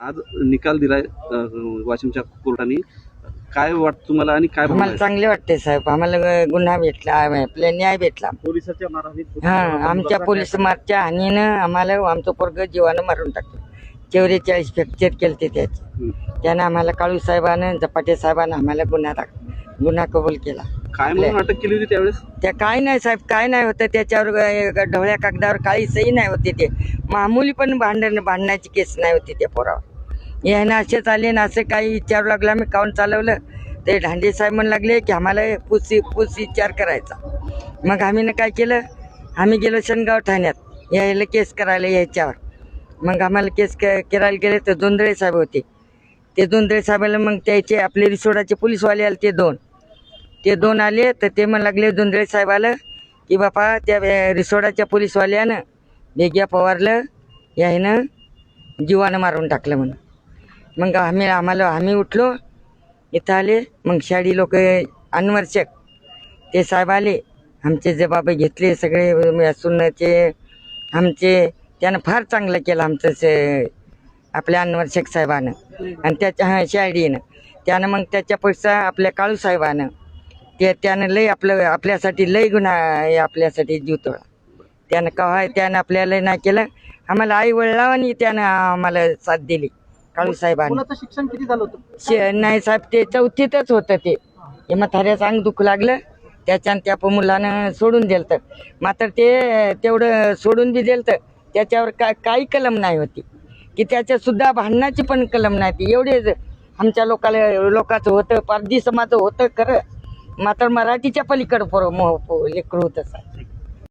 आज निकाल दिलाय वाशिमच्या कोर्टाने. काय वाटतं तुम्हाला आणि काय भावना आम्हाला आहे? चांगले वाटते साहेब. आम्हाला गुन्हा भेटला, आपला न्याय भेटला. पोलिसाच्या मारहाणीत हा, आमच्या पोलीस मारच्या हानीनं आम्हाला आमचं पोरग जीवानं मारून टाकलं. 44 फ्रॅक्चर केलते त्याचे. त्यानं आम्हाला काळू साहेबानं, झपाटे साहेबानं आम्हाला गुन्हा कबूल केला. काय म्हणून अटक केली होती त्यावेळेस? त्या काय नाही साहेब, काय नाही होतं त्याच्यावर. ढवळ्या कागदावर काही सही नाही होते. ते मामूली पण भांडण्याची केस नाही होती त्या पोरावर. यानं असेच आले ना, असं काही विचारू लागला. मी काऊन चालवलं ते ढांडे साहेब म्हणू लागले की आम्हाला पूस विचार करायचा. मग आम्ही ना काय केलं, आम्ही गेलो शनगाव ठाण्यात यायला केस करायला यायच्यावर. मग आम्हाला केस करायला गेले तर जोंधळे साहेब होते. ते जोंधळे साहेबाला मग त्याचे आपले रिसोडाचे पोलीसवाले आले ते दोन आले. तर ते म्हणू लागले जोंधळे साहेबाला की बापा त्या रिसोडाच्या पोलीसवाल्यानं भेग्या पवारलं यानं जीवानं मारून टाकलं म्हणून. मग आम्ही उठलो, इथं आले. मग शाडी लोक अनवर्षक ते साहेब आले, आमचे जबाब घेतले सगळे सुन्नाचे आमचे. त्यानं फार चांगलं केलं आमचं आपल्या अनवर्षक साहेबानं आणि त्याच्या शाडीनं. त्यानं मग त्याच्यापेक्षा आपल्या काळू साहेबानं त्यानं लय आपल्यासाठी लय गुन्हा आपल्यासाठी जीव तोडा. त्यानं आपल्याला नाही केलं. आम्हाला आई वडिलांनी त्यानं आम्हाला साथ दिली. काळू साहेबांनी. शिक्षण किती झालं होतं? नाही साहेब, ते 4थीतच होतं. ते म्हाताऱ्याचं अंग दुखू लागलं त्याच्यानं त्या मुलानं सोडून दिलं. तर मात्र ते तेवढं सोडून बी दिलं तर त्याच्यावर काही कलम नाही होती की त्याच्यात सुद्धा भांडणाची पण कलम नाही ती. एवढे आमच्या लोकांचं होतं, पारधी समाजाचं होतं खरं, मात्र मराठीच्या पलीकडं लेकरू होतं साहेब.